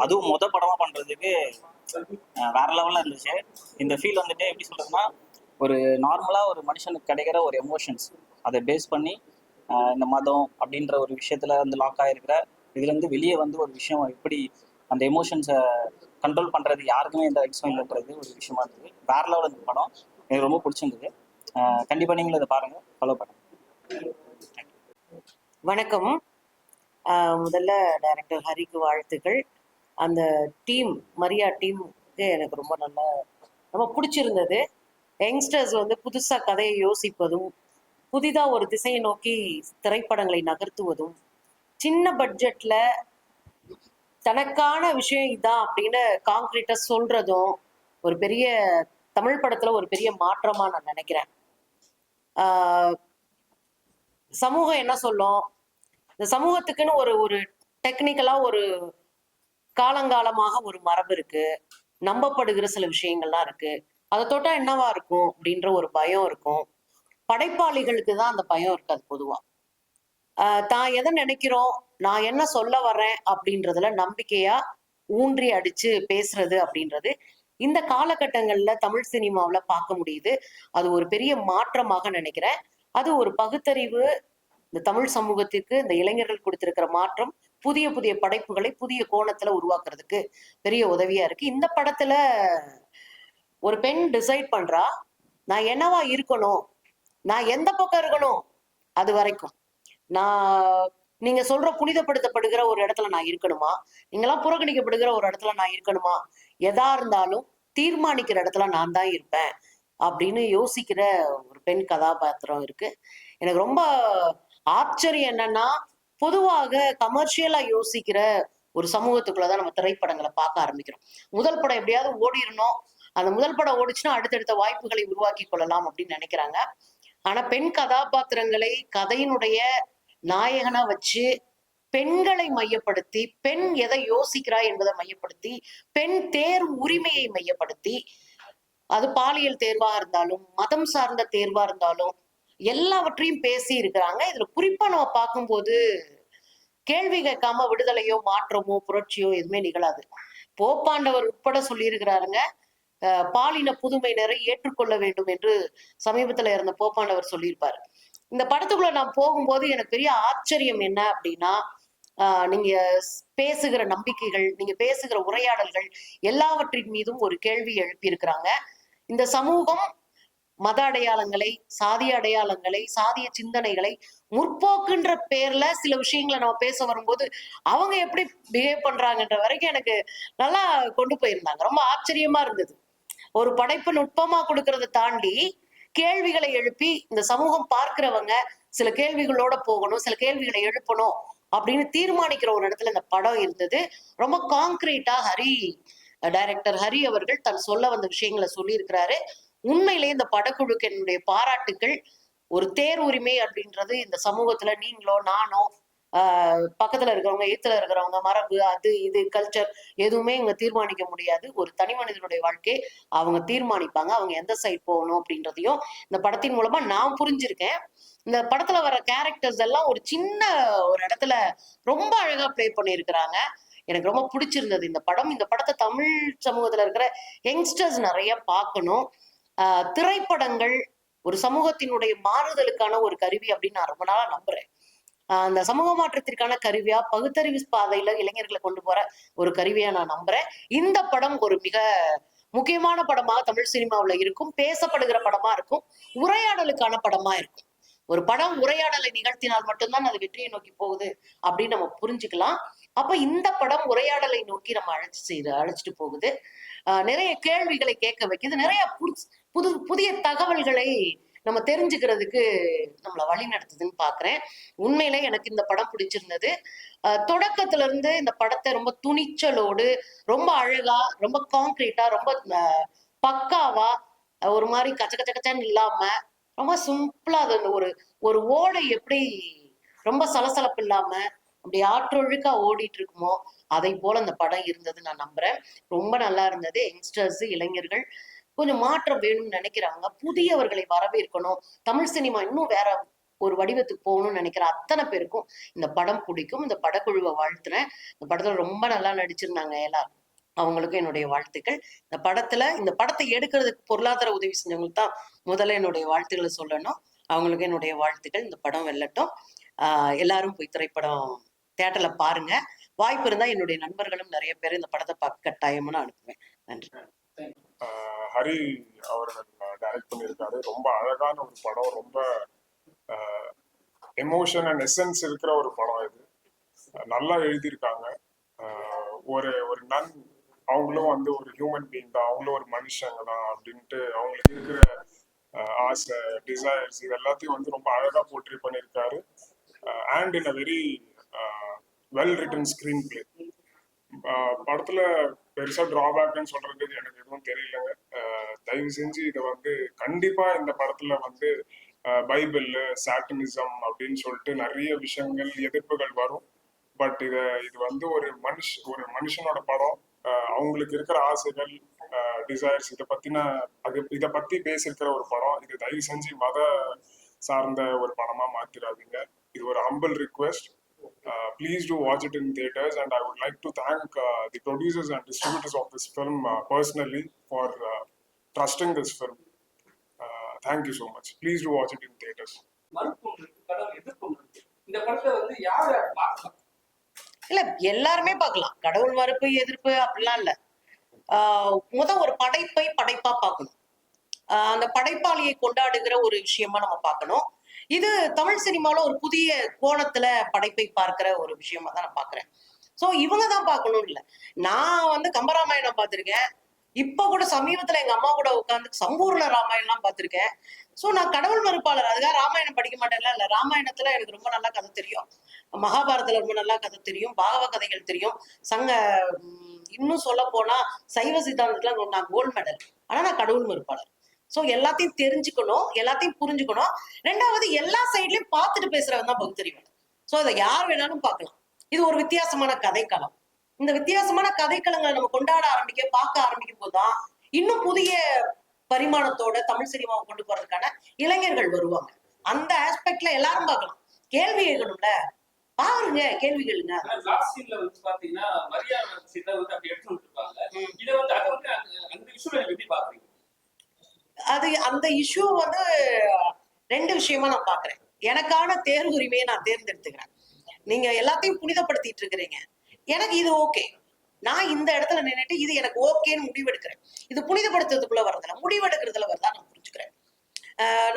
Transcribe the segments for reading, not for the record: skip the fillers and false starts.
அதுவும் படமா பண்றதுக்கு வேற லெவல்ல இருந்துச்சு. இந்த ஃபீல் வந்துட்டு எப்படி சொல்றதுன்னா, ஒரு நார்மலா ஒரு மனுஷனுக்கு கிடைக்கிற ஒரு எமோஷன்ஸ் அதை பேஸ் பண்ணி இந்த மதம் அப்படின்ற ஒரு விஷயத்துல வந்து லாக் ஆகிருக்கிற இதுல இருந்து வெளியே வந்து ஒரு விஷயம் எப்படி அந்த எமோஷன்ஸை கண்ட்ரோல் பண்றது யாருக்குமே எந்த ரைட்ஸும் இல்லைன்றது ஒரு விஷயமா இருந்தது. வேற லெவல் இந்த படம் எனக்கு ரொம்ப பிடிச்சிருந்தது. கண்டிப்பா நீங்களும் இதை பாருங்க, ஃபாலோ பண்ணுங்க. வணக்கம். முதல்ல டைரக்டர் ஹரிக்கு வாழ்த்துக்கள். அந்த டீம் மரியா டீமுக்கு எனக்கு ரொம்ப பிடிச்சிருந்தது. யங்ஸ்டர்ஸ் வந்து புதுசா கதையை யோசிப்பதும், புதிதா ஒரு திசையை நோக்கி திரைப்படங்களை நகர்த்துவதும், சின்ன பட்ஜெட்ல தனக்கான விஷயம் இதான் அப்படின்னு கான்கிரீட்டா சொல்றதும் ஒரு பெரிய தமிழ் படத்துல ஒரு பெரிய மாற்றமா நான் நினைக்கிறேன். சமூகம் என்ன சொல்லும், இந்த சமூகத்துக்குன்னு ஒரு ஒரு டெக்னிக்கலா ஒரு காலங்காலமாக ஒரு மரபு இருக்கு, நம்பப்படுகிற சில விஷயங்கள்லாம் இருக்கு. அதை தொட்டா என்னவா இருக்கும் அப்படின்ற ஒரு பயம் இருக்கும். படைப்பாளிகளுக்கு தான் அந்த பயம் இருக்காது பொதுவா. தான் எதை நினைக்கிறோம், நான் என்ன சொல்ல வர்றேன் அப்படின்றதுல நம்பிக்கையா ஊன்றி அடிச்சு பேசுறது அப்படின்றது இந்த காலகட்டங்கள்ல தமிழ் சினிமாவுல பார்க்க முடியுது. அது ஒரு பெரிய மாற்றமாக நினைக்கிறேன். அது ஒரு பகுத்தறிவு இந்த தமிழ் சமூகத்திற்கு இந்த இளைஞர்கள் கொடுத்திருக்கிற மாற்றம் புதிய புதிய படைப்புகளை புதிய கோணத்துல உருவாக்குறதுக்கு பெரிய உதவியா இருக்கு. இந்த படத்துல ஒரு பெண் டிசைட் பண்றா, நான் என்னவா இருக்கணும், நான் எந்த பக்கம் இருக்கணும், அது வரைக்கும் நான் நீங்க சொல்ற புனிதப்படுத்தப்படுகிற ஒரு இடத்துல நான் இருக்கணுமா, நீங்களாம் புறக்கணிக்கப்படுகிற ஒரு இடத்துல நான் இருக்கணுமா, எதா இருந்தாலும் தீர்மானிக்கிற இடத்துல நான் தான் இருப்பேன் அப்படின்னு யோசிக்கிற ஒரு பெண் கதாபாத்திரம் இருக்கு. எனக்கு ரொம்ப ஆச்சரியம் என்னன்னா, பொதுவாக கமர்ஷியலா யோசிக்கிற ஒரு சமூகத்துக்குள்ளதான் நம்ம திரைப்படங்களை பார்க்க ஆரம்பிக்கிறோம். முதல் படம் எப்படியாவது ஓடிடணும், அந்த முதல் படம் ஓடிச்சுன்னா அடுத்தடுத்த வாய்ப்புகளை உருவாக்கி கொள்ளலாம் அப்படின்னு நினைக்கிறாங்க. ஆனா பெண் கதாபாத்திரங்களை கதையினுடைய நாயகனா வச்சு பெண்களை மையப்படுத்தி, பெண் எதை யோசிக்கிறா என்பதை மையப்படுத்தி, பெண் தேர்வு உரிமையை மையப்படுத்தி, அது பாலியல் தேர்வா இருந்தாலும் மதம் சார்ந்த தேர்வா இருந்தாலும் எல்லாவற்றையும் பேசி இருக்கிறாங்க. இதுல குறிப்பா நம்ம பார்க்கும்போது கேள்வி கேட்காம விடுதலையோ மாற்றமோ புரட்சியோ எதுவுமே நிகழாது. போப்பாண்டவர் உட்பட சொல்லியிருக்கிறாருங்க, பாலின புதுமையினரை ஏற்றுக்கொள்ள வேண்டும் என்று சமீபத்துல இருந்த போப்பாண்டவர் சொல்லியிருப்பாரு. இந்த படத்துக்குள்ள நான் போகும்போது எனக்கு பெரிய ஆச்சரியம் என்ன அப்படின்னா, நீங்க பேசுகிற நம்பிக்கைகள், நீங்க பேசுகிற உரையாடல்கள் எல்லாவற்றின் மீதும் ஒரு கேள்வி எழுப்பி இருக்கிறாங்க. இந்த சமூகம் மத அடையாளங்களை, சாதிய அடையாளங்களை, சாதிய சிந்தனைகளை முற்போக்குன்ற பேர்ல சில விஷயங்களை நம்ம பேச வரும்போது அவங்க எப்படி பிஹேவ் பண்றாங்கன்ற வரைக்கும் எனக்கு நல்லா கொண்டு போயிருந்தாங்க. ரொம்ப ஆச்சரியமா இருந்தது. ஒரு படைப்பு நுட்பமா கொடுக்கறதை தாண்டி கேள்விகளை எழுப்பி இந்த சமூகம் பார்க்கிறவங்க சில கேள்விகளோட போகணும், சில கேள்விகளை எழுப்பணும் அப்படின்னு தீர்மானிக்கிற ஒரு இடத்துல இந்த படம் இருந்தது. ரொம்ப கான்கிரீட்டா டைரக்டர் ஹரி அவர்கள் தன் சொல்ல வந்த விஷயங்களை சொல்லி இருக்கிறாரு. உண்மையிலேயே இந்த படக்குழுக்கு என்னுடைய பாராட்டுக்கள். ஒரு தேர் உரிமை அப்படின்றது இந்த சமூகத்துல நீங்களோ நானோ பக்கத்துல இருக்கிறவங்க எய்த்துல இருக்கிறவங்க மரபு அது இது கல்ச்சர் எதுவுமே இங்க தீர்மானிக்க முடியாது. ஒரு தனி மனிதனுடைய வாழ்க்கை அவங்க தீர்மானிப்பாங்க, அவங்க எந்த சைட் போகணும் அப்படின்றதையும் இந்த படத்தின் மூலமா நான் புரிஞ்சிருக்கேன். இந்த படத்துல வர கேரக்டர்ஸ் எல்லாம் ஒரு சின்ன ஒரு இடத்துல ரொம்ப அழகா பிளே பண்ணியிருக்கிறாங்க. எனக்கு ரொம்ப பிடிச்சிருந்தது இந்த படம். இந்த படத்தை தமிழ் சமூகத்துல இருக்கிற யங்ஸ்டர்ஸ் நிறைய பார்க்கணும். திரைப்படங்கள் ஒரு சமூகத்தினுடைய மாறுதலுக்கான ஒரு கருவி அப்படின்னு நான் ரொம்ப நாளா நம்புறேன். அந்த சமூக மாற்றத்திற்கான கருவியா பகுத்தறிவு பாதையில இளைஞர்களை கொண்டு போற ஒரு கருவியா நான் நம்புறேன். இந்த படம் ஒரு மிக முக்கியமான படமாக தமிழ் சினிமாவுல இருக்கும், பேசப்படுகிற படமா இருக்கும், உரையாடலுக்கான படமா இருக்கும். ஒரு படம் உரையாடலை நிகழ்த்தினால் மட்டும்தான் அது வெற்றியை நோக்கி போகுது அப்படின்னு நம்ம புரிஞ்சுக்கலாம். அப்ப இந்த படம் உரையாடலை நோக்கி நம்ம அழைச்சிட்டு போகுது. நிறைய கேள்விகளை கேட்க வைக்குது, நிறைய புதிய தகவல்களை நம்ம தெரிஞ்சுக்கிறதுக்கு நம்மளை வழி நடத்துதுன்னு பாக்குறேன். உண்மையிலே எனக்கு இந்த படம் பிடிச்சிருந்தது. தொடக்கத்துல இருந்து இந்த படத்தை ரொம்ப துணிச்சலோடு, ரொம்ப அழகா, ரொம்ப கான்கிரீட்டா, ரொம்ப பக்காவா, ஒரு மாதிரி கச்ச கச்ச கச்சன்னு இல்லாம ரொம்ப சிம்பிளா அது ஒரு ஒரு ஓடை எப்படி ரொம்ப சலசலப்பு இல்லாம அப்படி ஆற்றொழுக்கா ஓடிட்டு இருக்குமோ அதை போல அந்த படம் இருந்தது நான் நம்புறேன். ரொம்ப நல்லா இருந்தது. யங்ஸ்டர்ஸ் இளைஞர்கள் கொஞ்சம் மாற்றம் வேணும்னு நினைக்கிறாங்க, புதியவர்களை வரவேற்கணும், தமிழ் சினிமா இன்னும் வேற ஒரு வடிவத்துக்கு போகணும்னு நினைக்கிற அத்தனை பேருக்கும் இந்த படம் பிடிக்கும். இந்த படக்குழுவை வாழ்த்துறேன். இந்த படத்துல ரொம்ப நல்லா நடிச்சிருந்தாங்க எல்லாரும். அவங்களுக்கும் என்னுடைய வாழ்த்துக்கள். இந்த படத்தை எடுக்கிறதுக்கு பொருளாதார உதவி செஞ்சவங்களுக்கு தான் முதல்ல என்னுடைய வாழ்த்துக்களை சொல்லணும். அவங்களுக்கு என்னுடைய வாழ்த்துக்கள். இந்த படம் வெல்லட்டும். எல்லாரும் போய் திரைப்படம் தியேட்டர்ல பாருங்க. வாய்ப்பு இருந்தா என்னுடைய நண்பர்களும் நிறைய பேர் இந்த படத்தை பார்க்க கட்டாயம்னு அனுப்புவேன். நன்றி. ஹரி அவர்கள் டைரக்ட் பண்ணியிருக்காரு. ரொம்ப அழகான ஒரு படம், ரொம்ப எமோஷன் அண்ட் எசன்ஸ் இருக்கிற ஒரு படம் இது. நல்லா எழுதியிருக்காங்க. ஒரு ஒரு நன் அவங்களும் வந்து ஒரு ஹியூமன் பீயிங் தான், அவங்களும் ஒரு மனுஷங்க தான் அப்படின்ட்டு அவங்களுக்கு இருக்கிற ஆசை, டிசைர்ஸ் இது எல்லாத்தையும் வந்து ரொம்ப அழகா போர்ட்ரே பண்ணியிருக்காரு. And in a very well written screen play. படத்துல பெருசா டிராபேக்னு சொல்றதுக்கு எனக்கு எதுவும் தெரியலங்க. தயவு செஞ்சு இதை வந்து கண்டிப்பா இந்த படத்துல வந்து பைபிள், சாட்டனிசம் அப்படின்னு சொல்லிட்டு நிறைய விஷயங்கள், எதிர்ப்புகள் வரும். பட் இது வந்து ஒரு மனுஷனோட படம். அவங்களுக்கு இருக்கிற ஆசைகள், டிசைர்ஸ் இதை பத்தி பேசியிருக்கிற ஒரு படம். இது தயவு செஞ்சு மத சார்ந்த ஒரு படமா மாத்திராதீங்க. இது ஒரு humble request. Please do watch it in theaters, and I would like to thank the producers and distributors of this film personally for trusting this film. Thank you so much. Please do watch it in theaters. இல்ல, எல்லாருமே பார்க்கலாம். கடவுள் மறுப்பு, எதிர்ப்பு அப்படிலாம் இல்ல. ஒரு படைப்பா பார்க்கணும். அந்த படைப்பாளியை கொண்டாடுகிற ஒரு விஷயமா நம்ம பார்க்கணும். இது தமிழ் சினிமால ஒரு புதிய கோணத்துல படைப்பை பார்க்கிற ஒரு விஷயமா தான் நான் பாக்குறேன். சோ இவங்கதான் பார்க்கணும் இல்ல. நான் வந்து கம்பராமாயணம் பார்த்திருக்கேன். இப்ப கூட சமீபத்துல எங்க அம்மா கூட உட்காந்து சம்பூர்ண ராமாயணம்லாம் பார்த்திருக்கேன். சோ நான் கடவுள் மறுப்பாளர். அதுக்காக ராமாயணம் படிக்க மாட்டேன்ல இல்ல. ராமாயணத்துல எனக்கு ரொம்ப நல்லா கதை தெரியும். மகாபாரதத்துல ரொம்ப நல்லா கதை தெரியும். பாகவ கதைகள் தெரியும். இன்னும் சொல்ல போனா சைவ சித்தாந்தத்துல நான் கோல்டு மெடல். ஆனா நான் கடவுள் மறுப்பாளர். சோ எல்லாத்தையும் தெரிஞ்சுக்கணும், எல்லாத்தையும் புரிஞ்சுக்கணும். ரெண்டாவது, எல்லா சைட்லயும் பார்த்துட்டு பேசுறவன் தான் பகுத்தறிவாளர். சோ இதை யார் வேணாலும் பார்க்கலாம். இது ஒரு வித்தியாசமான கதைக்களம். இந்த வித்தியாசமான கதைக்களங்களை நம்ம கொண்டாட பார்க்க ஆரம்பிக்கும் போதுதான் இன்னும் புதிய பரிமாணத்தோட தமிழ் சினிமாவை கொண்டு போறதுக்கான இளைஞர்கள் வருவாங்க. அந்த ஆஸ்பெக்ட்ல எல்லாரும் பார்க்கலாம். கேள்வி கேட்கணும்ல, பாருங்க, கேள்வி கேளுங்க. அந்த இஷ்யூ வந்து ரெண்டு விஷயமா நான் பாக்குறேன். எனக்கான தேர்வுரிமையை நான் தேர்ந்தெடுத்துக்கிறேன். நீங்க எல்லாத்தையும் புனிதப்படுத்திட்டு இருக்கிறீங்க. எனக்கு இது ஓகே. நான் இந்த இடத்துல நின்னுட்டு இது எனக்கு ஓகேன்னு முடிவெடுக்கிறேன். இது புனிதப்படுத்துறதுக்குள்ள வரதுல, முடிவெடுக்கிறதுல வரதா நான் புரிஞ்சுக்கிறேன்.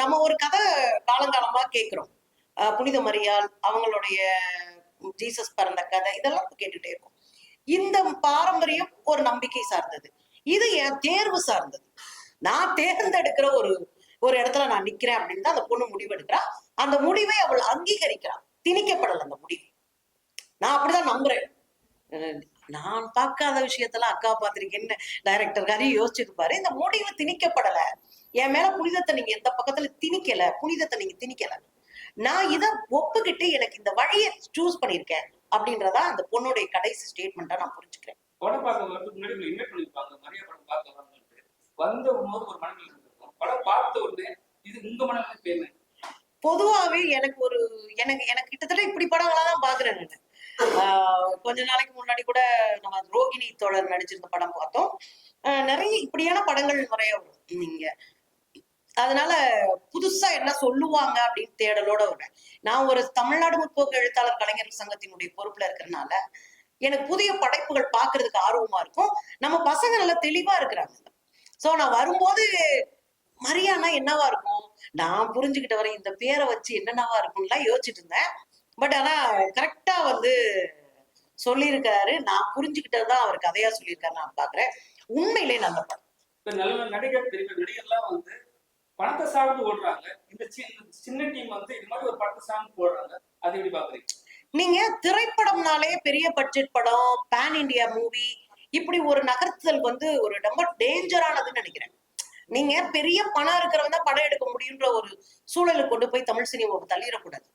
நம்ம ஒரு கதை காலங்காலமா கேட்கிறோம். புனித மரியாள், அவங்களுடைய ஜீசஸ் பிறந்த கதை, இதெல்லாம் கேட்டுட்டே இருக்கும். இந்த பாரம்பரியம் ஒரு நம்பிக்கை சார்ந்தது. இது என் தேர்வு சார்ந்தது. நான் தேர்ந்தெடுக்கிற ஒரு இடத்துல நான் நிக்கிறேன் அப்படின்னு தான் அந்த பொண்ணு முடிவெடுக்கிறா. அந்த முடிவை அவள் அங்கீகரிக்கிறான். திணிக்கப்படல அந்த முடிவு. நான் அப்படிதான் நம்புறேன். நான் பார்க்காத விஷயத்துல அக்கா பார்த்திருக்கேன்னு டைரக்டர் ஹரி யோசிச்சிருப்பாரு. இந்த முடிவு திணிக்கப்படல. என் மேல புனிதத்தை நீங்க எந்த பக்கத்துல திணிக்கல, புனிதத்தை நீங்க திணிக்கல. நான் இதை ஒப்புக்கிட்டு எனக்கு இந்த வழியை சூஸ் பண்ணிருக்கேன் அப்படின்றதா அந்த பொண்ணுடைய கடைசி ஸ்டேட்மெண்டா நான் புரிஞ்சுக்கிறேன். பொதுவாவே எனக்கு கிட்டத்தட்ட இப்படி படங்களாதான் பாக்குறேன். கொஞ்ச நாளைக்கு முன்னாடி கூட நம்ம ரோகிணி தோழர் நடிச்சிருந்த படம் பார்த்தோம். நிறைய இப்படியான படங்கள் நிறைய வரும். நீங்க அதனால புதுசா என்ன சொல்லுவாங்க அப்படின்னு தேடலோட வருவேன். நான் ஒரு தமிழ்நாடு முற்போக்கு எழுத்தாளர் கலைஞர்கள் சங்கத்தினுடைய பொறுப்புல இருக்கிறதுனால எனக்கு புதிய படைப்புகள் பாக்குறதுக்கு ஆர்வமா இருக்கும். நம்ம பசங்க நல்லா தெளிவா இருக்கிறாங்க. சோ நான் வரும்போது மரியானா என்னவா இருக்கும், நான் புரிஞ்சுக்கிட்ட வரை இந்த பேரை வச்சு என்னென்னவா இருக்கும்லாம் யோசிச்சுட்டு இருந்தேன். பட் ஆனா கரெக்டா வந்து சொல்லியிருக்காரு. நான் புரிஞ்சுக்கிட்டதுதான் அவர் கதையா சொல்லியிருக்காரு. நான் பாக்குறேன் உண்மையிலே நல்ல படம். நடிகர்லாம் வந்து பணத்தை சார்ந்து ஓடுறாங்க. இந்த சின்ன டீம் வந்து இது மாதிரி ஒரு படத்தை சார்ந்து போடுறாங்க. அது எப்படி பாக்குறீங்க நீங்க? திரைப்படம்னாலே பெரிய பட்ஜெட் படம், பேன் இண்டியா மூவி, இப்படி ஒரு நகர்த்துதல் வந்து ஒரு ரொம்ப டேஞ்சரானதுன்னு நினைக்கிறேன். நீங்க பெரிய பணம் இருக்கிறவங்க தான் படம் எடுக்க முடியுன்ற ஒரு சூழலுக்கு கொண்டு போய் தமிழ் சினிமாவை தள்ளிடக்கூடாது.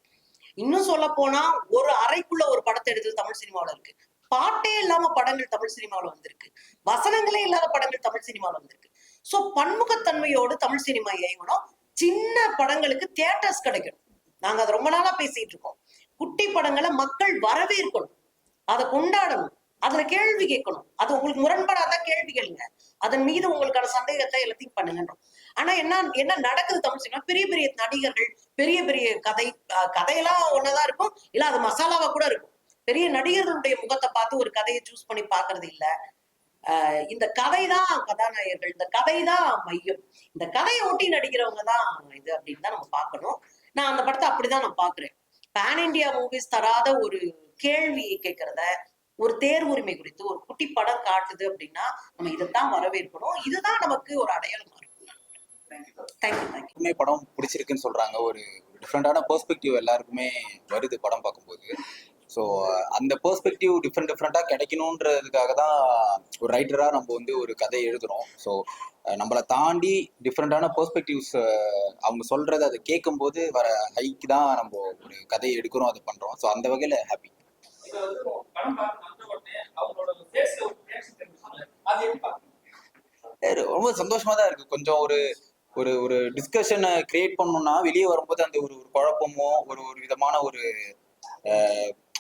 இன்னும் சொல்ல போனா ஒரு அறைக்குள்ள ஒரு படத்தை எடுத்து தமிழ் சினிமாவில இருக்கு. பாட்டே இல்லாம படங்கள் தமிழ் சினிமாவில வந்திருக்கு. வசனங்களே இல்லாத படங்கள் தமிழ் சினிமாவில வந்திருக்கு. சோ பன்முகத்தன்மையோடு தமிழ் சினிமா இயங்கணும். சின்ன படங்களுக்கு தியேட்டர்ஸ் கிடைக்கணும். நாங்க அதை ரொம்ப நாளா பேசிட்டு இருக்கோம். குட்டி படங்களை மக்கள் வரவேற்கணும், அதை கொண்டாடணும், அதுல கேள்வி கேட்கணும். அது உங்களுக்கு முரண்படாத கேள்வி கேளுங்க, அதன் மீது உங்களுக்கான சந்தேகத்தை எல்லாத்தையும் பண்ணுங்கன்றோம். ஆனா என்ன என்ன நடக்குது தமிழ் சினிமா, பெரிய பெரிய நடிகர்கள், பெரிய பெரிய கதையெல்லாம் ஒன்னதான் இருக்கும், இல்ல அது மசாலாவா கூட இருக்கும். பெரிய நடிகர்களுடைய முகத்தை பார்த்து ஒரு கதையை சூஸ் பண்ணி பாக்குறது இல்ல. இந்த கதை தான் கதாநாயகர்கள், இந்த கதை தான் மையம், இந்த கதையை ஒட்டி நடிக்கிறவங்க தான் இது அப்படின்னு தான் நம்ம பார்க்கணும். நான் அந்த படத்தை அப்படிதான் நான் பாக்குறேன். பேன் இண்டியா மூவிஸ் தராத ஒரு கேள்வியை கேட்கறத, ஒரு தேர்வுரிமை குறித்து ஒரு குட்டி படம் காட்டுது அப்படின்னா நம்ம இதைத்தான் வரவேற்கணும். இதுதான் நமக்கு ஒரு அடையாளமா இருக்கும். தேங்க்யூ. படம் பிடிச்சிருக்குன்னு சொல்றாங்க. ஒரு டிஃப்ரெண்டான பெர்ஸ்பெக்டிவ் எல்லாருக்குமே வருது படம் பார்க்கும்போது. ஸோ அந்த பெர்ஸ்பெக்டிவ் டிஃப்ரெண்டாக கிடைக்கணுன்றதுக்காக தான் ஒரு ரைட்டராக நம்ம வந்து ஒரு கதை எழுதுறோம். ஸோ நம்மளை தாண்டி டிஃப்ரெண்டான பெர்ஸ்பெக்டிவ்ஸ் அவங்க சொல்றதை அதை கேட்கும்போது வர ஹைக்கு தான் நம்ம ஒரு கதையை எடுக்கிறோம், அதை பண்றோம். ஸோ அந்த வகையில் ஹாப்பி. ரொம்ப சந்தோஷமா தான் இருக்கு. கொஞ்சம் ஒரு ஒரு ஒரு டிஸ்கஷனை கிரியேட் பண்ணணும்னா வெளியே வரும்போது அந்த ஒரு ஒரு குழப்பமோ ஒரு ஒரு விதமான ஒரு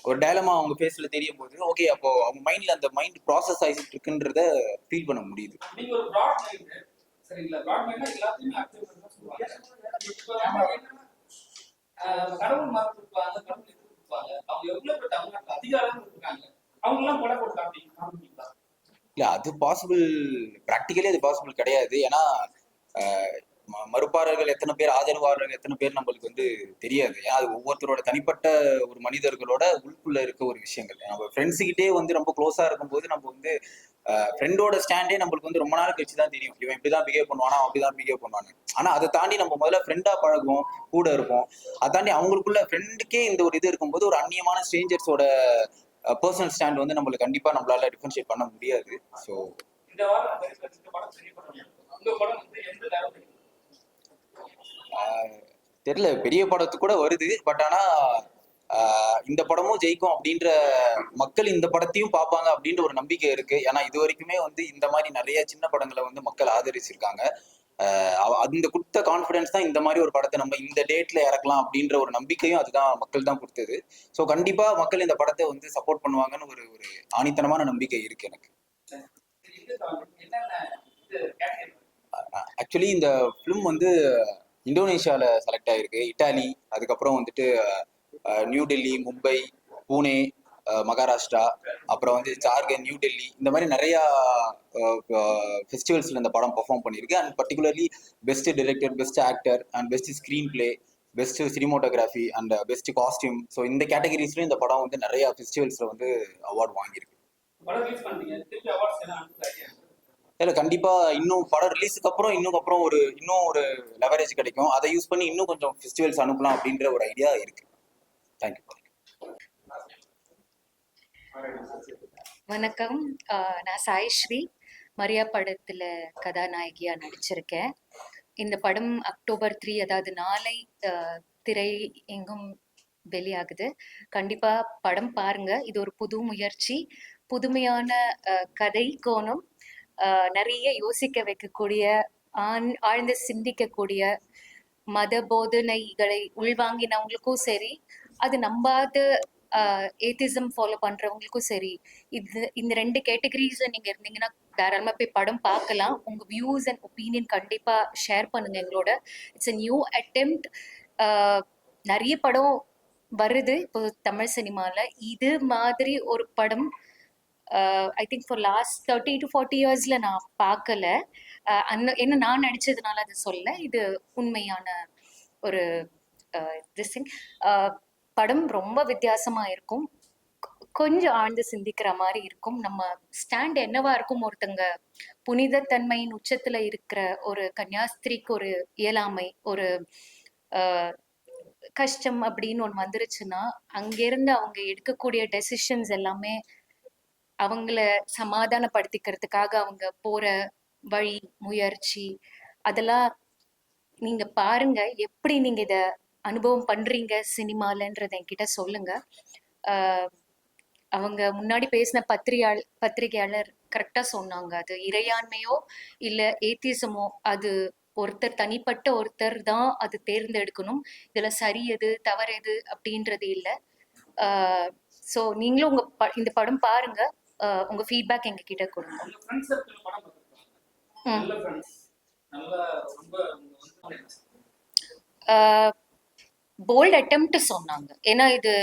ஒரு டயலமா அவங்க ஃபேஸ்ல தெரியும் போது ஓகே, அப்போ அவங்க மைண்ட்ல அந்த மைண்ட் ப்ராசஸ் ஆகிட்டு இருக்குன்றத ஃபீல் பண்ண முடியுது. கடவுள் மரத்து இருப்பாங்க, கடவுள் இது இருப்பாங்க, அவங்க எவ்வளவு பேர் தமிழ்நாட்டுல அதிகாரம் இருக்காங்க, அவங்க எல்லாம் கொலை போட்டு காமிப்பீங்களா? இல்ல, அது பாசிபிள், ப்ராக்டிக்கலி அது பாசிபிள் கிடையாது. ஏன்னா மறுப்பாளர்கள் எத்தனை பேர், ஆதரவாளர்கள் எத்தனை பேர் நம்மளுக்கு வந்து தெரியாது. ஏன்னா அது ஒவ்வொருத்தரோட தனிப்பட்ட ஒரு மனிதர்களோட உள்குள்ள இருக்க ஒரு விஷயங்கள். நம்ம ஃப்ரெண்ட்ஸுக்கிட்டே வந்து ரொம்ப க்ளோஸா இருக்கும்போது நம்ம வந்து ஃப்ரெண்டோட ஸ்டாண்டே நம்மளுக்கு வந்து ரொம்ப நாள் கழிச்சு தான் தெரியும். இவன் இப்படிதான் பிஹேவ் பண்ணுவானா, அப்படிதான் பிஹேவ் பண்ணுவானு. ஆனா அதை தாண்டி நம்ம முதல்ல ஃப்ரெண்டா பழகுவோம், கூட இருப்போம். அதை தாண்டி அவங்களுக்குள்ள ஃப்ரெண்டுக்கே இந்த ஒரு இது இருக்கும்போது ஒரு அந்நியமான ஸ்ட்ரேஞ்சர்ஸோட பர்சனல் ஸ்டாண்ட் வந்து நம்மளுக்கு கண்டிப்பா நம்மளால டிஃபரன்ஷியேட் பண்ண முடியாது. ஸோ இந்த வாரம் உங்க படம் வந்து எந்த லெவலுக்கு தெரியல, பெரிய படத்து கூட வருது. பட் ஆனா இந்த படமும் ஜெயிக்கும் அப்படின்ற, மக்கள் இந்த படத்தையும் பார்ப்பாங்க அப்படின்ற ஒரு நம்பிக்கை இருக்கு. ஏன்னா இது வரைக்குமே வந்து இந்த மாதிரி நிறைய சின்ன படங்களை வந்து மக்கள் ஆதரிச்சிருக்காங்க. அந்த கொடுத்த கான்ஃபிடன்ஸ் தான் இந்த மாதிரி ஒரு படத்தை நம்ம இந்த டேட்ல இறக்கலாம் அப்படின்ற ஒரு நம்பிக்கையும் அதுதான் மக்கள் தான் கொடுத்தது. ஸோ கண்டிப்பா மக்கள் இந்த படத்தை வந்து சப்போர்ட் பண்ணுவாங்கன்னு ஒரு ஒரு ஆணித்தனமான நம்பிக்கை இருக்கு எனக்கு. ஆக்சுவலி இந்த ஃபிலிம் வந்து இந்தோனேஷியாவில் செலக்ட் ஆகிருக்கு, இட்டாலி, அதுக்கப்புறம் வந்துட்டு நியூ டெல்லி, மும்பை, பூனே, மகாராஷ்டிரா, அப்புறம் வந்து ஜார்க்கண்ட், நியூ டெல்லி, இந்த மாதிரி நிறையா ஃபெஸ்டிவல்ஸில் இந்த படம் பர்ஃபார்ம் பண்ணியிருக்கு. And particularly best director, best actor and best screen play, best cinematography and best costume, so இந்த கேட்டகரிஸ்லையும் இந்த படம் வந்து நிறையா ஃபெஸ்டிவல்ஸில் வந்து அவார்டு வாங்கியிருக்கு. இல்லை, கண்டிப்பாக இன்னும் படம் ரிலீஸுக்கு அப்புறம் இன்னும் ஒரு லெவரேஜ் கிடைக்கும். அதை யூஸ் பண்ணி இன்னும் கொஞ்சம் ஃபெஸ்டிவல்ஸ் அனுப்பலாம் அப்படின்ற ஒரு ஐடியா இருக்கு. தேங்க்யூ. வணக்கம், நான் சாய்ஸ்ரீ. மரியா படத்துல கதாநாயகியா நடிச்சிருக்கேன். இந்த படம் அக்டோபர் 3, அதாவது நாளை திரை எங்கும் வெளியாகுது. கண்டிப்பா படம் பாருங்க. இது ஒரு புது முயற்சி, புதுமையான கதை கோணம், நிறைய யோசிக்க வைக்கக்கூடிய, ஆழ்ந்து சிந்திக்கக்கூடிய, மத போதனைகளை உள்வாங்கினவங்களுக்கும் சரி, அது நம்பாத ஏத்திசம் ஃபாலோ பண்றவங்களுக்கும் சரி, இந்த 2 கேட்டகரிஸ்ல நீங்க இருந்தீங்கன்னா தாராளமா போய் படம் பார்க்கலாம். உங்க வியூஸ் அண்ட் ஒப்பீனியன் கண்டிப்பா ஷேர் பண்ணுங்க எங்களோட. It's a new attempt. நிறைய படம் வருது இப்போ தமிழ் சினிமால. இது மாதிரி ஒரு படம் I think for last 30 to 40 இயர்ஸ்ல நான் பார்க்கல. என்ன நான் நடிச்சதுனால அதை சொல்ல, இது உண்மையான ஒரு திங். படம் ரொம்ப வித்தியாசமா இருக்கும், கொஞ்சம் ஆழ்ந்து சிந்திக்கிற மாதிரி இருக்கும். நம்ம ஸ்டாண்ட் என்னவா இருக்கும், ஒருத்தங்க புனிதத்தன்மையின் உச்சத்துல இருக்கிற ஒரு கன்னியாஸ்திரிக்கு ஒரு இயலாமை, ஒரு கஷ்டம் அப்படின்னு ஒன்று வந்துருச்சுன்னா அங்கிருந்து அவங்க எடுக்கக்கூடிய டெசிஷன்ஸ் எல்லாமே அவங்கள சமாதானப்படுத்திக்கிறதுக்காக அவங்க போற வழி, முயற்சி, அதெல்லாம் நீங்க பாருங்க. எப்படி நீங்க இத அனுபவம் பண்றீங்க சினிமாலன்றத என்கிட்ட சொல்லுங்க. அவங்க முன்னாடி பேசின பத்திரிகையாளர் கரெக்டா சொன்னாங்க. அது இறையாண்மையோ இல்ல ஏத்திசமோ அது ஒருத்தர் தனிப்பட்ட ஒருத்தர் தான் அது தேர்ந்தெடுக்கணும். இதுல சரி எது தவறு எது அப்படின்றது இல்லை. ஸோ நீங்களும் இந்த படம் பாருங்க. உங்க ஃபீட்பேக் எங்க கிட்ட கொடுங்க. உங்க ஃப்ரெண்ட்ஸ் சர்க்கிள் படம் பார்த்துருக்காங்க, நல்ல ஃப்ரெண்ட்ஸ், நல்ல ரொம்ப போல்ட் அட்டெம்ப்ட் சொன்னாங்க. ஏன்னா இது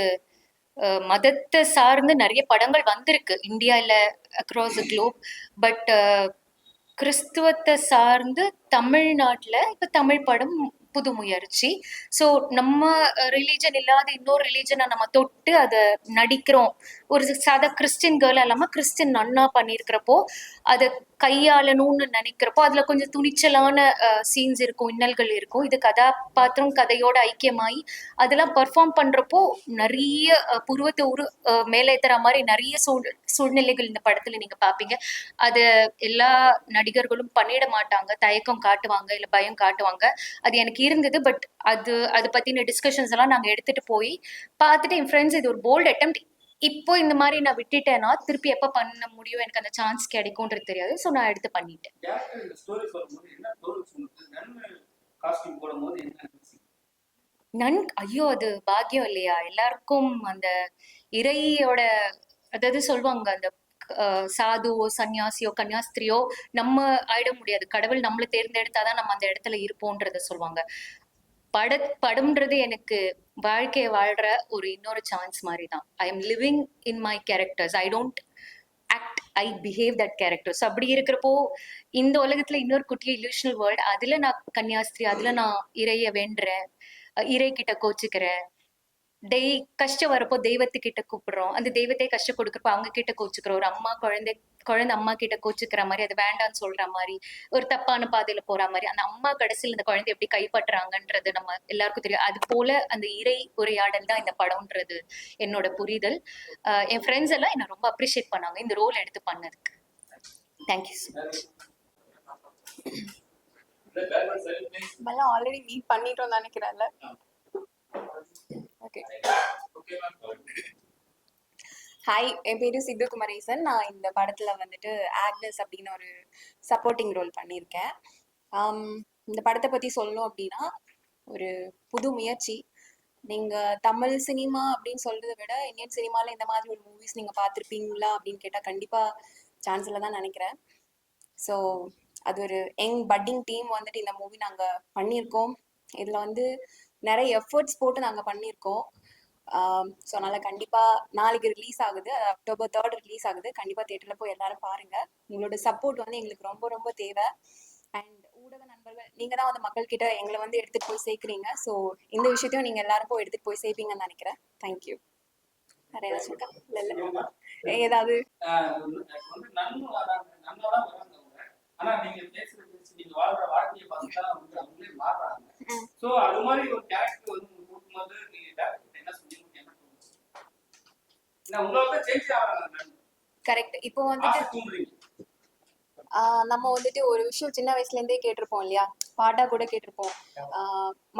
மதத்தை சார்ந்து நிறைய படங்கள் வந்திருக்கு இந்தியாவில் அக்ராஸ் த குளோப். பட் கிறிஸ்துவத்தை சார்ந்து தமிழ்நாட்டில் இப்போ தமிழ் படம் புது முயற்சி. ஸோ நம்ம ரிலீஜன் இல்லாத இன்னொரு ரிலீஜனை நம்ம தொட்டு அதை நடிக்கிறோம். ஒரு சாதா கிறிஸ்டின் கேர்ள் இல்லாமல் கிறிஸ்டின் நன்னா பண்ணியிருக்கிறப்போ அதை கையாளணும்னு நினைக்கிறப்போ அதில் கொஞ்சம் துணிச்சலான சீன்ஸ் இருக்கும், இன்னல்கள் இருக்கும். இது கதாபாத்திரம் கதையோட ஐக்கியமாயி அதெல்லாம் பர்ஃபார்ம் பண்ணுறப்போ நிறைய புருவத்தை மேலேத்துற மாதிரி நிறைய சூழ்நிலைகள் இந்த படத்தில் நீங்கள் பார்ப்பீங்க. அது எல்லா நடிகர்களும் பண்ணிட மாட்டாங்க, தயக்கம் காட்டுவாங்க, இல்லை பயம் காட்டுவாங்க. அது எனக்கு இருந்தது. பட் அது பற்றின டிஸ்கஷன்ஸ் எல்லாம் நாங்கள் எடுத்துகிட்டு போய் பார்த்துட்டு என் ஃப்ரெண்ட்ஸ் இது ஒரு போல்ட் அட்டெம்ப்ட், இப்போ இந்த மாதிரி நான் விட்டுட்டேன்னா திருப்பி எப்போ பண்ண முடியும், எனக்கு அந்த சான்ஸ் கிடைக்கும்ன்றது தெரியாது. ஸோ நான் எடுத்து பண்ணிட்டேன். ஸ்டோரி சொல்லும்போது என்ன தோல் சொல்லுது, நன்மை காஸ்டியூம் போடும்போது என்ன ஐயோ அது பாக்கியம் இல்லையா எல்லாருக்கும். அந்த இறையோட அதாவது சொல்லுவாங்க, அந்த சாதுவோ சன்னியாசியோ கன்னியாஸ்திரியோ நம்ம ஆயிட முடியாது, கடவுள் நம்மளை தேர்ந்தெடுத்தாதான் நம்ம அந்த இடத்துல இருப்போன்றத சொல்லுவாங்க. படம்ன்றது எனக்கு வாழ்க்கையை வாழ்ற ஒரு இன்னொரு சான்ஸ் மாதிரி தான். I am living in my characters, I don't act, I behave that characters. அப்படி இருக்கிறப்போ இந்த உலகத்துல இன்னொரு குட்டிய இல்யூஷனல் வேர்ல்ட், அதுல நான் கன்னியாஸ்திரி, அதுல நான் இறைய வேண்டுறேன், இறை கிட்ட கோச்சுக்கிறேன். கஷ்டம் வரப்போ தெய்வத்துக்கிட்ட கூப்பிடுறோம், அந்த தெய்வத்தை கஷ்டம் கொடுக்குறப்போ அவங்க கிட்ட கோச்சுக்கிறோம். ஒரு அம்மா குழந்தை அம்மா கிட்ட கோச்சுக்கிற மாதிரி, அது வேண்டான்னு சொல்ற மாதிரி, ஒரு தப்பான பாதையில போற மாதிரி, அந்த அம்மா கடைசியில் இந்த குழந்தை எப்படி கைப்பற்றுறாங்கன்றது நம்ம எல்லாருக்கும் தெரியும். அது போல அந்த இறை உரையாடல் தான் இந்த படம்ன்றது என்னோட புரிதல். என் ஃப்ரெண்ட்ஸ் எல்லாம் என்ன ரொம்ப அப்ரிஷியேட் பண்ணாங்க இந்த ரோல் எடுத்து பண்ணதுக்கு. தேங்க்யூ. ஆல்ரெடி மீட் பண்ணிட்டோம் நினைக்கிறேன்ல. ஓகே, ஹாய், என் பேரு சித்து குமரேசன். நான் இந்த படத்துல வந்துட்டு ஆக்னஸ் அப்படின்னு ஒரு சப்போர்ட்டிங் ரோல் பண்ணியிருக்கேன். இந்த படத்தை பத்தி சொல்லணும் அப்படின்னா ஒரு புது முயற்சி. நீங்க தமிழ் சினிமா அப்படின்னு சொல்றதை விட இந்தியன் சினிமால இந்த மாதிரி ஒரு மூவிஸ் நீங்க பார்த்துருப்பீங்களா அப்படின்னு கேட்டா கண்டிப்பா சான்ஸ் இல்லை தான் நினைக்கிறேன். ஸோ அது ஒரு யங் பட்டிங் டீம் வந்துட்டு இந்த மூவி நாங்க பண்ணியிருக்கோம். இதுல வந்து நிறைய எஃபர்ட்ஸ் போட்டு நாங்கள் பண்ணியிருக்கோம். ஸோ அதனால் கண்டிப்பாக நாளைக்கு ரிலீஸ் ஆகுது, October 3 ரிலீஸ் ஆகுது. கண்டிப்பாக தியேட்டரில் போய் எல்லாரும் பாருங்கள். உங்களோட சப்போர்ட் வந்து எங்களுக்கு ரொம்ப ரொம்ப தேவை. அண்ட் ஊடக நண்பர்கள் நீங்கள் தான் வந்து மக்கள்கிட்ட எங்களை வந்து எடுத்துகிட்டு போய் சேர்க்குறீங்க. ஸோ இந்த விஷயத்தையும் நீங்கள் எல்லாரும் போய் எடுத்துகிட்டு போய் சேர்ப்பீங்கன்னு நினைக்கிறேன். தேங்க்யூ. வேற ஏதாச்சும் இருக்கா? இல்லை ஏதாவது ஆனா நீங்க பேசுறது நீங்க வாழ்ற வாழ்க்கையை பார்த்துட்டா வந்து அவங்களே மாறுறாங்க. சோ அது மாதிரி ஒரு கேரக்டர் வந்து உங்களுக்கு கொடுக்கும்போது நீங்க டேரக்டர் என்ன சொல்லுவீங்க, என்ன தோணுச்சு? நான் உங்களுக்கு சேஞ்ச் ஆகறாங்க. கரெக்ட். இப்போ வந்துட்டு நம்ம வந்துட்டு ஒரு விஷயம் சின்ன வயசுல இருந்தே கேட்டிருப்போம் இல்லையா, பாட்டா கூட கேட்டிருப்போம்.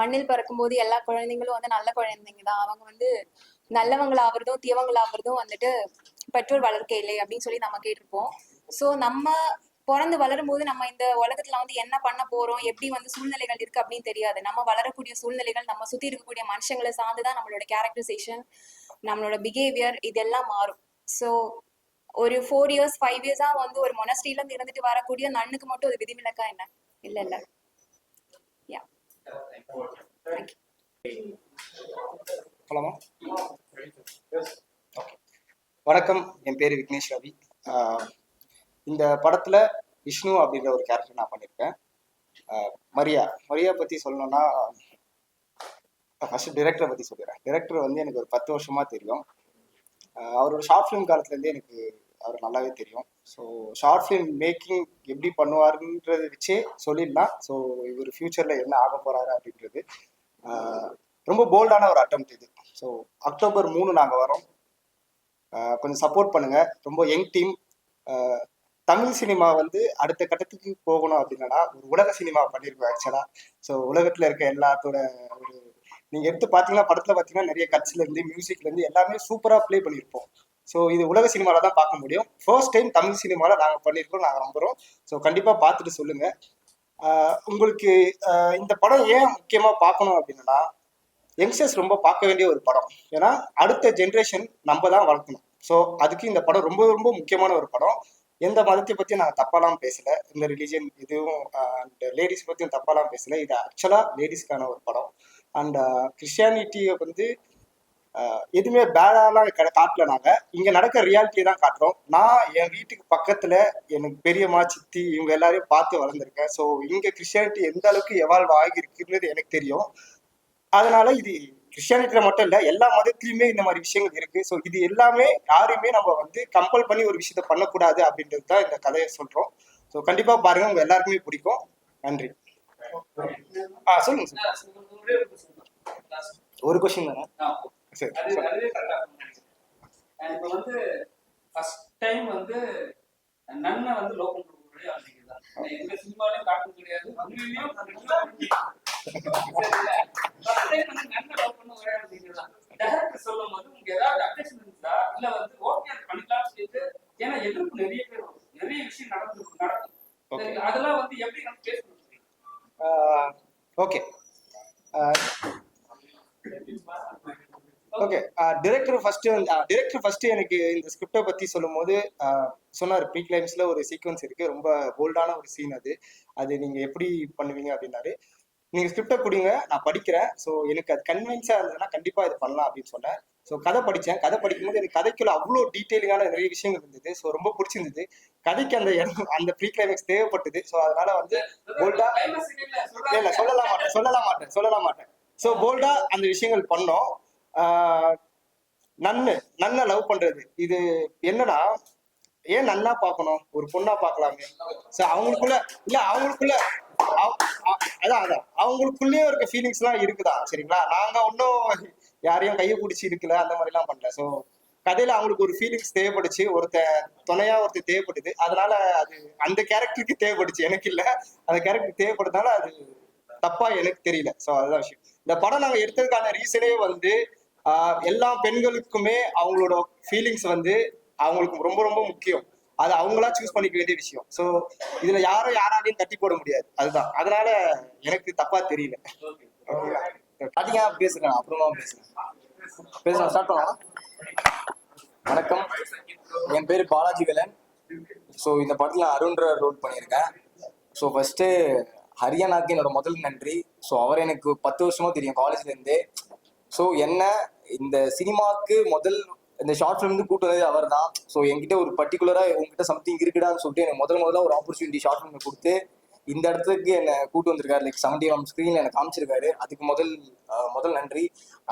மண்ணில் பறக்கும்போது எல்லா குழந்தைங்களும் வந்து நல்ல குழந்தைங்க தான், அவங்க வந்து நல்லவங்களாகிறதும் தீவங்களாகிறதும் வந்துட்டு பெற்றோர் வளர்க்கையிலே அப்படின்னு சொல்லி நம்ம கேட்டிருப்போம். ஸோ நம்ம பிறந்து வளரும் போது நம்ம இந்த உலகத்துல வந்து என்ன பண்ண போறோம், எப்படி வந்து சூழ்நிலைகள் இருக்கு அப்படின்னு தெரியாது. நம்ம வளரக்கூடிய சூழ்நிலைகள், நம்ம சுத்தி இருக்கக்கூடிய மனுஷங்களை சார்ந்துதான் நம்மளோட கேரக்டரைசேஷன், நம்மளோட பிஹேவியர் இதெல்லாம் மாறும். ஸோ ஒரு 4 years 5 years வந்து ஒரு மொனஸ்ட்ரியில இருந்து இருந்துட்டு வரக்கூடிய நன்னுக்கு மட்டும் ஒரு விதிவிலக்கா என்ன? இல்ல யா. வணக்கம், என் பேரு விக்னேஷ் ரவி. இந்த படத்துல விஷ்ணு அப்படின்ற ஒரு கேரக்டர் நான் பண்ணியிருக்கேன். மரியா பத்தி சொல்லணும்னா ஃபர்ஸ்ட் டிரெக்டரை பத்தி சொல்லிடுறேன். டிரெக்டர் வந்து எனக்கு ஒரு 10 வருஷமா தெரியும். அவரோட ஷார்ட் ஃபிலிம் காலத்துலேருந்தே எனக்கு அவர் நல்லாவே தெரியும். ஸோ ஷார்ட் ஃபிலிம் மேக்கிங் எப்படி பண்ணுவாருன்றதை வச்சே சொல்லிடலாம். ஸோ இவர் ஃபியூச்சரில் என்ன ஆக போகிறாரு அப்படின்றது ரொம்ப போல்டான ஒரு அட்டெம்ப்ட் இது. ஸோ October 3 நாங்கள் வரோம். கொஞ்சம் சப்போர்ட் பண்ணுங்கள். ரொம்ப யங் டீம். தமிழ் சினிமா வந்து அடுத்த கட்டத்துக்கு போகணும் அப்படின்னா ஒரு உலக சினிமா பண்ணியிருக்கோம் ஆக்சுவலாக. ஸோ உலகத்தில் இருக்க எல்லாத்தோட ஒரு நீங்கள் எடுத்து பார்த்தீங்கன்னா படத்தில் பார்த்தீங்கன்னா நிறைய கட்சிலேருந்து மியூசிக்லேருந்து எல்லாமே சூப்பராக ப்ளே பண்ணியிருப்போம். ஸோ இது உலக சினிமாவில் தான் பார்க்க முடியும். ஃபர்ஸ்ட் டைம் தமிழ் சினிமாவில் நாங்கள் பண்ணியிருக்கோம், நாங்கள் நம்புகிறோம். ஸோ கண்டிப்பாக பார்த்துட்டு சொல்லுங்கள். உங்களுக்கு இந்த படம் ஏன் முக்கியமாக பார்க்கணும் அப்படின்னா யங்ஸ்டர்ஸ் ரொம்ப பார்க்க வேண்டிய ஒரு படம். ஏன்னா அடுத்த ஜென்ரேஷன் நம்ம தான் வளர்க்கணும். ஸோ அதுக்கு இந்த படம் ரொம்ப ரொம்ப முக்கியமான ஒரு படம். எந்த மதத்தை பற்றியும் நான் தப்பாலாம் பேசலை, இந்த ரிலீஜன் இதுவும் அண்ட் லேடிஸ் பற்றியும் தப்பாலாம் பேசலை. இது ஆக்சுவலாக லேடிஸ்க்கான ஒரு படம். அண்ட் கிறிஸ்டியானிட்டியை வந்து எதுவுமே பேடாலாம் காட்டல. நாங்கள் இங்கே நடக்கிற ரியாலிட்டியை தான் காட்டுறோம். நான் என் வீட்டுக்கு பக்கத்தில் எனக்கு பெரியம்மா சித்தி இவங்க எல்லாரையும் பார்த்து வளர்ந்துருக்கேன். ஸோ இங்கே கிறிஸ்டியானிட்டி எந்த அளவுக்கு எவால்வ் ஆகியிருக்குன்றது எனக்கு தெரியும். அதனால இது கிறிஸ்டியானிட்டியில மட்டும் இல்லை, எல்லா மதத்துலையுமே இந்த மாதிரி விஷயங்கள் இருக்கு. ஸோ இது எல்லாமே யாரையுமே நம்ம வந்து கம்பல் பண்ணி ஒரு விஷயத்த பண்ணக்கூடாது அப்படின்றது தான் இந்த கதையை சொல்றோம். ஸோ கண்டிப்பா பாருங்க, உங்க எல்லாருக்குமே பிடிக்கும். நன்றி. சொல்லுங்க சார். ஒரு கொஸ்டின் தானே? சரி. இப்போ வந்து ஃபர்ஸ்ட் டைம் வந்து நன்மை வந்து லோ பண்றக்கூடிய ஆளுங்க தான். எந்த சினிமாலையும் காட்டும் கிடையாது, தமிழ்லயும் நன்மை லோ பண்ண ஒரே ஆளுங்க தான். டைரக்டர் சொல்லும் போது உங்களுக்கு ஏதாவது அப்டேஷன் இருந்தா இல்ல வந்து ஓகே அது பண்ணிக்கலாம்னு சொல்லிட்டு, ஏன்னா எதிர்ப்பு நிறைய பேர் வரும், நிறைய விஷயம் நடக்கும். அதெல்லாம் வந்து எப்படி நம்ம பேச முடியும்? ஓகே ஓகே டிரெக்டர் ஃபர்ஸ்ட் எனக்கு இந்த ஸ்கிரிப்டை பத்தி சொல்லும் போது சொன்னார், ப்ரீ கிளைம்ஸ்ல ஒரு சீக்வன்ஸ் இருக்கு, ரொம்ப போல்டான ஒரு சீன். அது நீங்க எப்படி பண்ணுவீங்க அப்படின்னாரு. நீங்க ஸ்கிரிப்டை கொடுங்க, நான் படிக்கிறேன். ஸோ எனக்கு அது கன்வின்ஸா இருந்ததுன்னா கண்டிப்பா இது பண்ணலாம் அப்படின்னு சொன்னேன். ஸோ கதை படிக்கும்போது எனக்கு கதைக்குள்ள அவ்வளோ டீட்டெயிலிங்கான நிறைய விஷயங்கள் இருந்தது. ஸோ ரொம்ப பிடிச்சிருந்தது. கதைக்கு அந்த இடம் அந்த ப்ரீ கிளைமேக்ஸ் தேவைப்பட்டது. ஸோ அதனால வந்து போல்டா இல்ல சொல்லலாம் மாட்டேன். ஸோ போல்டா அந்த விஷயங்கள் பண்ணோம். நன்னை லவ் பண்றது இது என்னன்னா, ஏன் நன்னா பார்க்கணும், ஒரு பொண்ணா பார்க்கலாமே. ஸோ அவங்களுக்குள்ள அதான் அவங்களுக்குள்ளேயே இருக்க ஃபீலிங்ஸ் எல்லாம் இருக்குதா, சரிங்களா? நாங்க ஒன்றும் யாரையும் கையை பிடிச்சி இருக்கல, அந்த மாதிரி எல்லாம் பண்ணல. ஸோ கதையில அவங்களுக்கு ஒரு ஃபீலிங்ஸ் தேவைப்படுச்சு, ஒருத்தர் தேவைப்படுது. அதனால அது அந்த கேரக்டருக்கு தேவைப்படுச்சு, எனக்கு இல்லை. அந்த கேரக்டருக்கு தேவைப்படுறதுனால அது தப்பா எனக்கு தெரியல. ஸோ அதுதான் விஷயம். இந்த படம் நாங்க எடுத்ததுக்கான ரீசனே வந்து எல்லா பெண்களுக்குமே அவங்களோட ஃபீலிங்ஸ் வந்து அவங்களுக்கு ரொம்ப ரொம்ப முக்கியம். அது அவங்களா சூஸ் பண்ணிக்க வேண்டிய விஷயம். ஸோ இதுல யாராலையும் தட்டி போட முடியாது. அதுதான், அதனால எனக்கு தப்பா தெரியல. அதிகமா பேசுறேன், அப்புறமா பேசுறேன். ஸ்டார்ட் பண்ணலாம். வணக்கம், என் பேரு பாலாஜி வேலன். ஸோ இந்த படத்துல அருண்ற ரோல் பண்ணியிருக்கேன். ஸோ ஃபர்ஸ்ட் ஹரியானாக்கு என்னோட முதல் நன்றி. ஸோ அவர் எனக்கு 10 வருஷமா தெரியும், காலேஜ்ல இருந்தே. ஸோ என்ன இந்த சினிமாவுக்கு இந்த ஷார்ட் ஃபிலிம் கூட்டு வந்தது அவர் தான். ஸோ என்கிட்ட ஒரு பர்டிகுலரா உங்ககிட்ட சம்திங் இருக்குடான்னு சொல்லிட்டு எனக்கு முதல்ல ஒரு ஆப்பர்ச்சுனிட்டி ஷார்ட் ஃபிலிம் கொடுத்து இந்த இடத்துக்கு என்னை கூட்டு வந்திருக்காரு. லைக் 70 ஸ்க்ரீன்ல எனக்கு காமிச்சிருக்காரு. அதுக்கு முதல் நன்றி.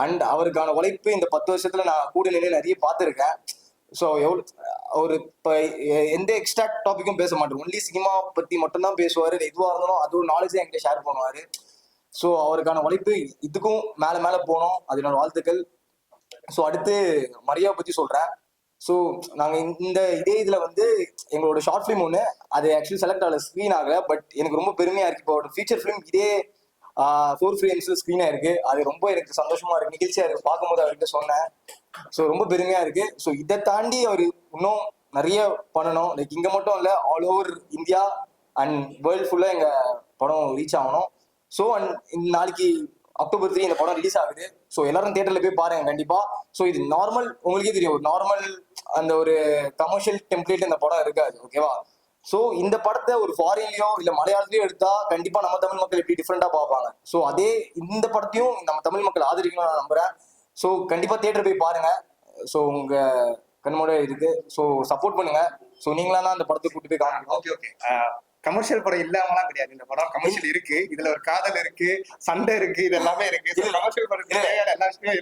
அண்ட் அவருக்கான உழைப்பு இந்த 10 வருஷத்துல நான் கூட நின்று நிறைய பார்த்துருக்கேன். ஸோ இப்போ எந்த எக்ஸ்ட்ரா டாபிக்கும் பேச மாட்டேன், ஒன்லி சினிமா பத்தி மட்டும்தான் பேசுவாரு. எதுவாக இருந்தாலும் அது ஒரு நாலேஜ் என்கிட்ட ஷேர் பண்ணுவாரு. ஸோ அவருக்கான உழைப்பு இதுக்கும் மேல போனோம், அது என்னோட வாழ்த்துக்கள். ஸோ அடுத்து மரியாதை பத்தி சொல்றேன். ஸோ நாங்க இதே இதுல வந்து எங்களோட ஷார்ட் ஃபிலிம் ஒன்று, அது ஆக்சுவலி செலக்ட் ஆகல, ஸ்க்ரீன் ஆகல. பட் எனக்கு ரொம்ப பெருமையா இருக்கு. இப்போ ஃபீச்சர் ஃபிலிம் இதே 4 ஃப்ரேம்ஸ்ல ஸ்க்ரீனா இருக்கு. அது ரொம்ப எனக்கு சந்தோஷமா இருக்கு, நிகழ்ச்சியா இருக்கு பார்க்கும்போது அவர்கிட்ட சொன்னேன். ஸோ ரொம்ப பெருமையா இருக்கு. ஸோ இதை தாண்டி அவர் இன்னும் நிறைய பண்ணணும். லைக் இங்க மட்டும் இல்லை, all over India and world ஃபுல்லா எங்க படம் ரீச் ஆகணும். ஸோ அண்ட் நாளைக்கு அக்டோபர் 3 இந்த படம் ரிலீஸ் ஆகுது. ஸோ எல்லாரும் தியேட்டர்ல போய் பாருங்க கண்டிப்பா. ஸோ இது நார்மல், உங்களுக்கே தெரியும், ஒரு நார்மல் அந்த ஒரு கமர்ஷியல் டெம்ப்ளேட் இந்த படம் இருக்காது, ஓகேவா? ஸோ இந்த படத்தை ஒரு ஃபாரின்லயோ இல்ல மலையாளத்திலயோ எடுத்தா கண்டிப்பா நம்ம தமிழ் மக்கள் எப்படி டிஃப்ரெண்டா பார்ப்பாங்க. ஸோ அதே இந்த படத்தையும் நம்ம தமிழ் மக்கள் ஆதரிக்கணும்னு நான் நம்புறேன். ஸோ கண்டிப்பா தியேட்டர் போய் பாருங்க. ஸோ உங்க கண்மோட இருக்கு. ஸோ சப்போர்ட் பண்ணுங்க. ஸோ நீங்களா தான் அந்த படத்தை கூட்டு போய் காமிக்கணும். ஓகே கமர்ஷியல் படம் இல்லாமலாம் கிடையாது. இந்த படம் கமர்ஷியல் இருக்கு, இதுல ஒரு காதல் இருக்கு, சண்டை இருக்கு, இது எல்லாமே இருக்கு.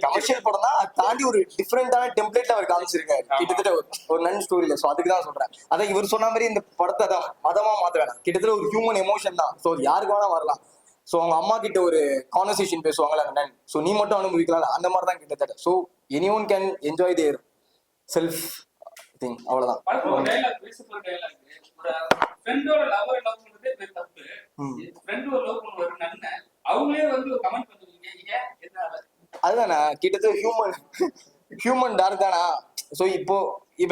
கமர்ஷியல் படம் தான், அதை தாண்டி ஒரு டிஃப்ரெண்டான டெம்ப்ளேட்ல அவர் காமிச்சிருக்காரு, கிட்டத்தட்ட ஒரு நன் ஸ்டோரியில. ஸோ அதுக்கு தான் சொல்றேன். அதான் இவர் சொன்ன மாதிரி இந்த படத்தை தான் மதமா மாத்த வேணாம், கிட்டத்தட்ட ஒரு ஹியூமன் எமோஷன் தான். ஸோ யாருக்கு வேணா வரலாம். ஸோ அவங்க அம்மா கிட்ட ஒரு கான்வர்சேஷன் பேசுவாங்கல்ல அந்த நன், ஸோ நீ மட்டும் அனுபவிக்கலாம், அந்த மாதிரி தான் கிட்டத்தட்ட. So any one can enjoy their self thing, அவ்வளவுதான். ஃப்ரெண்டோட லவ்வர் லவ் பண்றதே பெரிய தப்பு. ஃப்ரெண்ட் ஒரு லவ் பண்ணுவாரு நன்ன, அவங்களே வந்து ஒரு கமெண்ட் பண்ணுவீங்க, ஏன் எதனால? அதுதானே கிட்டத்தட்ட ஹியூமன் டார்க் தானா. ஸோ இப்போ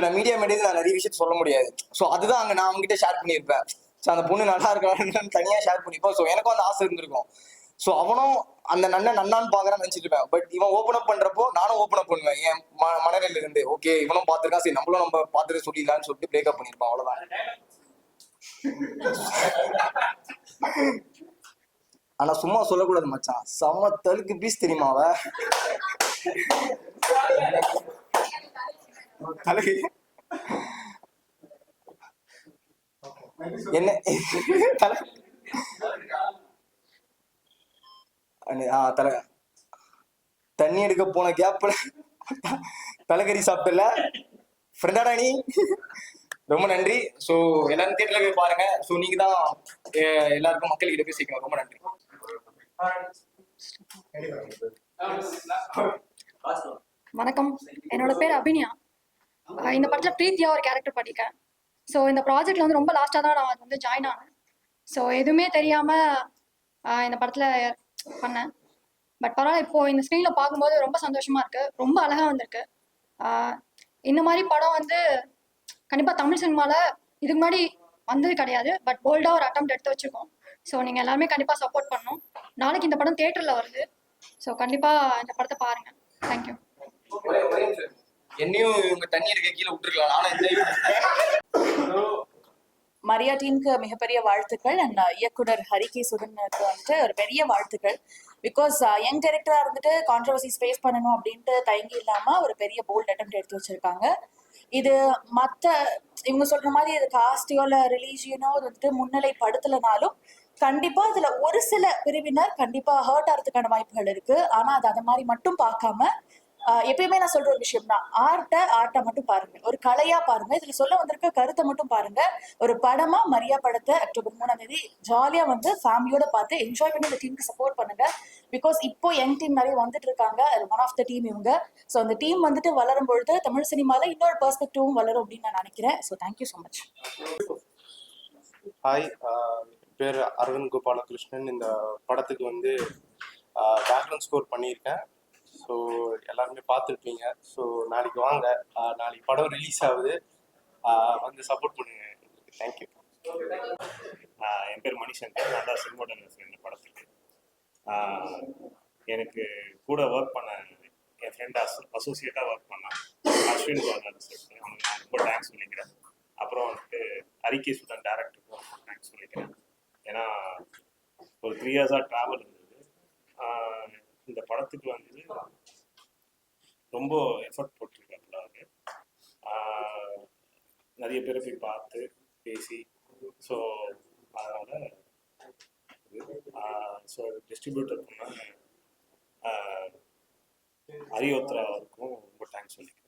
நான் மீடியா மேடையில நான் நிறைய விஷயத்த சொல்ல முடியாது. ஸோ அதுதான் அங்க நான் அவங்ககிட்ட ஷேர் பண்ணியிருப்பேன். ஸோ அந்த பொண்ணு நல்லா இருக்கான்னு தனியாக ஷேர் பண்ணிப்போம். ஸோ எனக்கும் அந்த ஆசை இருந்திருக்கும். ஸோ அவனும் அந்த நன்னான்னு பார்க்கறான்னு நினச்சிட்டு இருப்பேன். பட் இவன் ஓப்பன் அப் பண்ணுறப்போ நானும் ஓப்பன் அப் பண்ணுவேன் என் மனநிலையில இருந்து. ஓகே இவனும் பார்த்துருக்கான், சரி நம்மளும் நம்ம பார்த்துட்டு சொல்லிடலான்னு சொல்லிட்டு பிரேக்அப் பண்ணியிருப்பான். அவ்வளோதான். ஆனா சும்மா சொல்லக்கூடாது மச்சான், செம்ம தலுக்கு பீஸ் தெரியுமா அவ தலகு என்ன தலை தலை தண்ணி எடுக்க போன கேப்ல தலைக்கறி சாப்பிட்டல ஃப்ரெண்டாடா நீ. ரொம்ப நன்றி. ஸோ எல்லாரும் தேட்டர்ல போய் பாருங்க. ஸோ நீங்க தான் எல்லாருக்கும் மக்கள்கிட்ட போய் சேர்க்கணும். ரொம்ப நன்றி. வணக்கம், என்னோட பேர் அபினியா. இந்த படத்துல பிரீத்தியா ஒரு கேரக்டர் பண்ணியிருக்கேன். ஸோ இந்த ப்ராஜெக்ட்ல வந்து ரொம்ப லாஸ்ட்டாக தான் நான் வந்து ஜாயின் ஆனேன். ஸோ எதுவுமே தெரியாம இந்த படத்துல பண்ணேன். பட் பரவாயில்ல, இப்போ இந்த ஸ்க்ரீன்ல பார்க்கும்போது ரொம்ப சந்தோஷமா இருக்கு. ரொம்ப அழகா வந்திருக்கு. இந்த மாதிரி படம் வந்து கண்டிப்பா தமிழ் சினிமால இதுக்கு முன்னாடி வந்தது கிடையாது. பட் போல்டா ஒரு அட்டெம்ப்ட் எடுத்து வச்சிருக்கோம். ஸோ நீங்க எல்லாமே கண்டிப்பா சப்போர்ட் பண்ணணும். நாளைக்கு இந்த படம் தியேட்டர்ல வருது. ஸோ கண்டிப்பா இந்த படத்தை பாருங்க. தேங்க்யூ. என்னையும் இவங்க தண்ணி எடுக்க கீழே விட்டுருக்கலாம். நானும் என்ஜாய். மரியா டீமுக்கு மிகப்பெரிய வாழ்த்துக்கள். அண்ட் இயக்குனர் ஹரிகே சுதனுக்கு வந்துட்டு ஒரு பெரிய வாழ்த்துக்கள். பிகாஸ் யங் டைரக்டரா இருந்துட்டு கான்ட்ரவர்சிஸ் ஃபேஸ் பண்ணணும் அப்படின்ட்டு தயங்கி இல்லாம ஒரு பெரிய போல்ட் அட்டெம்ப்ட் எடுத்து வச்சிருக்காங்க. இது மற்ற இவங்க சொல்ற மாதிரி இது காஸ்டியோ இல்ல ரிலீஜியனோ வந்துட்டு முன்னிலைப்படுத்தலைனாலும் கண்டிப்பா இதுல ஒரு சில பிரிவினர் கண்டிப்பா ஹர்ட் ஆகிறதுக்கான வாய்ப்புகள் இருக்கு. ஆனா அது அந்த மாதிரி மட்டும் பார்க்காம எப்பயுமே நான் சொல்ற ஒரு விஷயம் தான், ஆர்ட்டை மட்டும் பாருங்க, ஒரு கலையா பாருங்க. இதுல சொல்ல வந்திருக்க கருத்தை மட்டும் பாருங்க. ஒரு படமா மரியா படத்தை அக்டோபர் 3ஆம் தேதி ஜாலியா வந்து ஃபேமிலியோட பார்த்து என்ஜாய் பண்ணி இந்த டீமுக்கு சப்போர்ட் பண்ணுங்க. பிகாஸ் இப்போ யங் டீம் நிறைய வந்துட்டு இருக்காங்க. ஒன் ஆஃப் த டீம் இவங்க. ஸோ அந்த டீம் வந்துட்டு வளரும் பொழுது தமிழ் சினிமால இன்னொரு பெர்ஸ்பெக்டிவும் வளரும் அப்படின்னு நான் நினைக்கிறேன். So thank you so much. Hi, பேர் அரவிந்த் கோபாலகிருஷ்ணன். இந்த படத்துக்கு வந்து பேக்ரவுண்ட் ஸ்கோர் பண்ணியிருக்கேன். ஸோ எல்லாருமே பார்த்துருப்பீங்க. ஸோ நாளைக்கு வாங்க, நாளைக்கு படம் ரிலீஸ் ஆகுது, வந்து சப்போர்ட் பண்ணுங்க. தேங்க்யூ. என் பேர் மணிசங்கர். நான் தான் சினிமாட்டோகிராஃபர் இந்த படத்துக்கு. எனக்கு கூட ஒர்க் பண்ண என் ஃப்ரெண்ட் அசோசியேட்டாக ஒர்க் பண்ணான் அஸ்வின் கோர்னர் சொல்லிட்டு, அவனுக்கு நான் ரொம்ப தேங்க்ஸ் சொல்லிக்கிறேன். அப்புறம் வந்துட்டு ஹரிகே சுதன் டேரக்டருக்கும் ரொம்ப தேங்க்ஸ் சொல்லிக்கிறேன். ஏன்னா ஒரு 3 இயர்ஸாக ட்ராவல் இருந்தது. இந்த படத்துக்கு வந்து ரொம்ப எஃபர்ட் போட்டிருக்காப்புல அவரு. நிறைய பேரை போய் பார்த்து பேசி, ஸோ அதனால் ஸோ டிஸ்ட்ரிபியூட்டர் பண்ண அரியோத்ரா அவருக்கும் ரொம்ப தேங்க்ஸ் சொல்லிக்கிறேன்.